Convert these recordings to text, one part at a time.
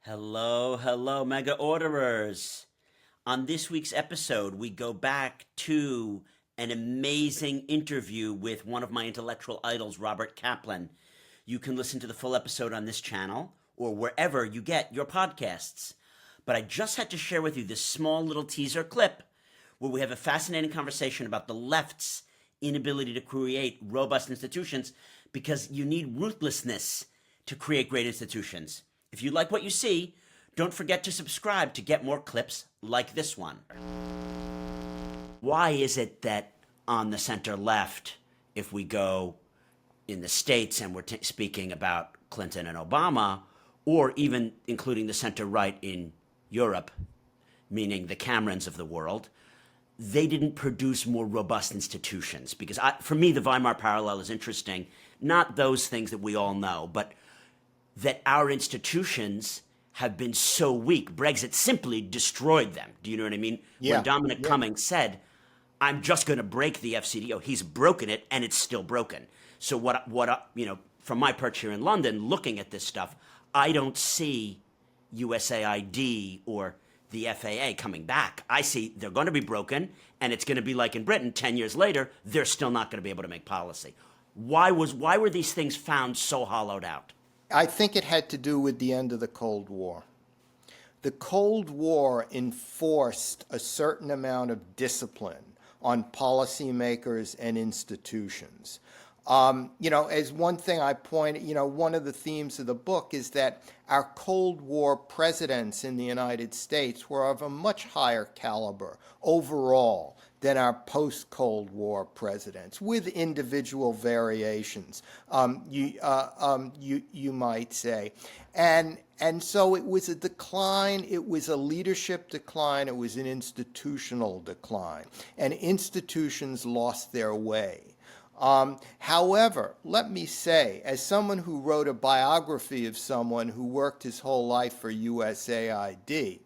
Hello, hello, mega orderers. On this week's episode, we go back to an amazing interview with one of my intellectual idols, Robert Kaplan. You can listen to the full episode on this channel or wherever you get your podcasts. But I just had to share with you this small little teaser clip where we have a fascinating conversation about the left's inability to create robust institutions because you need ruthlessness to create great institutions. If you like what you see, don't forget to subscribe to get more clips like this one. Why is it that on the center left, if we go in the States and we're speaking about Clinton and Obama, or even including the center right in Europe, meaning the Camerons of the world, they didn't produce more robust institutions? Because for me, the Weimar parallel is interesting. Not those things that we all know, but that our institutions have been so weak. Brexit simply destroyed them. Do you know what I mean? Yeah, When Dominic yeah. Cummings said, I'm just going to break the FCDO, he's broken it and it's still broken. So from my perch here in London, looking at this stuff, I don't see USAID or the FAA coming back. I see they're going to be broken, and it's going to be like in Britain 10 years later, they're still not going to be able to make policy. Why were these things found so hollowed out? I think it had to do with the end of the Cold War. The Cold War enforced a certain amount of discipline on policymakers and institutions. As one thing I point, one of the themes of the book is that our Cold War presidents in the United States were of a much higher caliber overall than our post-Cold War presidents, with individual variations, you might say. And so it was a decline, it was a leadership decline, it was an institutional decline, and institutions lost their way. However, let me say, as someone who wrote a biography of someone who worked his whole life for USAID,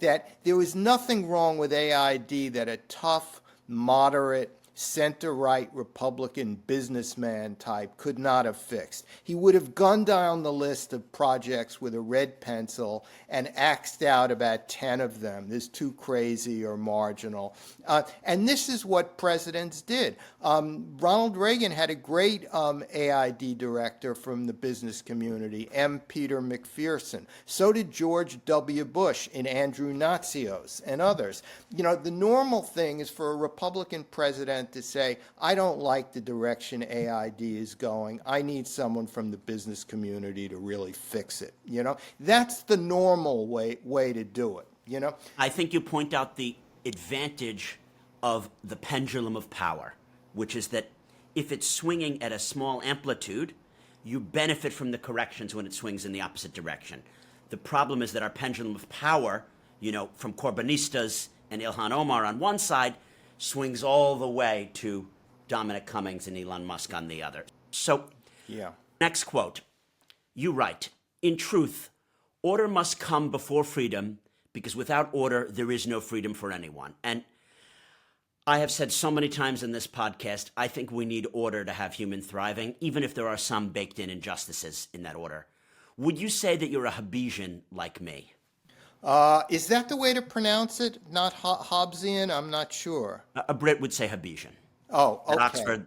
that there was nothing wrong with AID that a tough, moderate, center-right Republican businessman type could not have fixed. He would have gone down the list of projects with a red pencil and axed out about 10 of them. There's too crazy or marginal. And this is what presidents did. Ronald Reagan had a great AID director from the business community, M. Peter McPherson. So did George W. Bush and Andrew Natsios and others. The normal thing is for a Republican president to say, I don't like the direction AID is going. I need someone from the business community to really fix it. That's the normal way to do it. I think you point out the advantage of the pendulum of power, which is that if it's swinging at a small amplitude, you benefit from the corrections when it swings in the opposite direction. The problem is that our pendulum of power, from Corbynistas and Ilhan Omar on one side, swings all the way to Dominic Cummings and Elon Musk on the other. So, Yeah. next quote. You write, in truth, order must come before freedom, because without order, there is no freedom for anyone. And I have said so many times in this podcast, I think we need order to have human thriving, even if there are some baked-in injustices in that order. Would you say that you're a Hobbesian like me? Is that the way to pronounce it? Not Hobbesian? I'm not sure. A Brit would say Hobbesian. Oh, At okay. Oxford,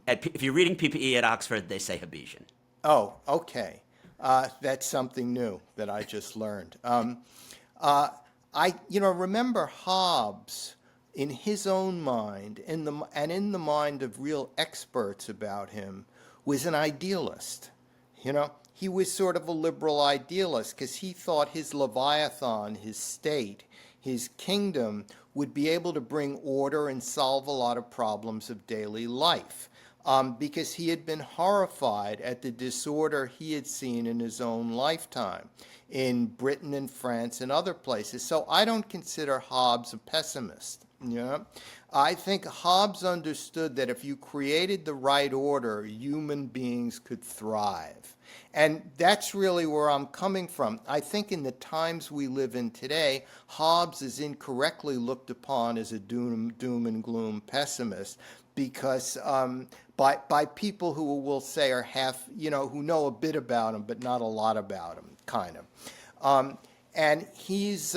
if you're reading PPE at Oxford, they say Hobbesian. Oh, okay. That's something new that I just learned. Remember Hobbes, in his own mind, and in the mind of real experts about him, was an idealist. He was sort of a liberal idealist because he thought his Leviathan, his state, his kingdom would be able to bring order and solve a lot of problems of daily life. Because he had been horrified at the disorder he had seen in his own lifetime in Britain and France and other places. So I don't consider Hobbes a pessimist. I think Hobbes understood that if you created the right order, human beings could thrive. And that's really where I'm coming from. I think in the times we live in today, Hobbes is incorrectly looked upon as a doom and gloom pessimist because by people who will say are half, who know a bit about him but not a lot about him, kind of. And he's,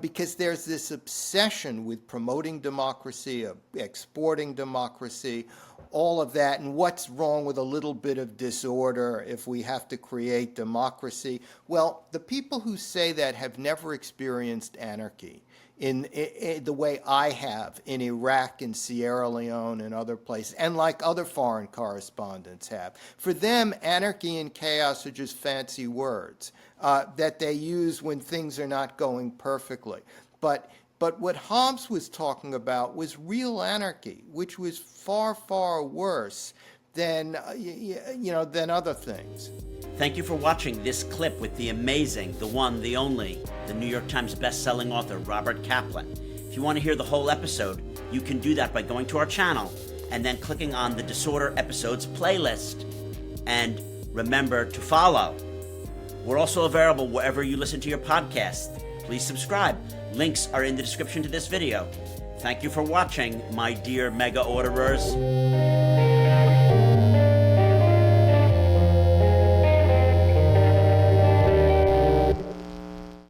because there's this obsession with promoting democracy, exporting democracy, all of that, and what's wrong with a little bit of disorder if we have to create democracy? Well, the people who say that have never experienced anarchy in the way I have in Iraq and Sierra Leone and other places, and like other foreign correspondents have. For them, anarchy and chaos are just fancy words that they use when things are not going perfectly. But what Hobbes was talking about was real anarchy, which was far, far worse than than other things. Thank you for watching this clip with the amazing, the one, the only, the New York Times best-selling author, Robert Kaplan. If you want to hear the whole episode, you can do that by going to our channel and then clicking on the Disorder Episodes playlist. And remember to follow. We're also available wherever you listen to your podcast. Please subscribe. Links are in the description to this video. Thank you for watching, my dear mega orderers.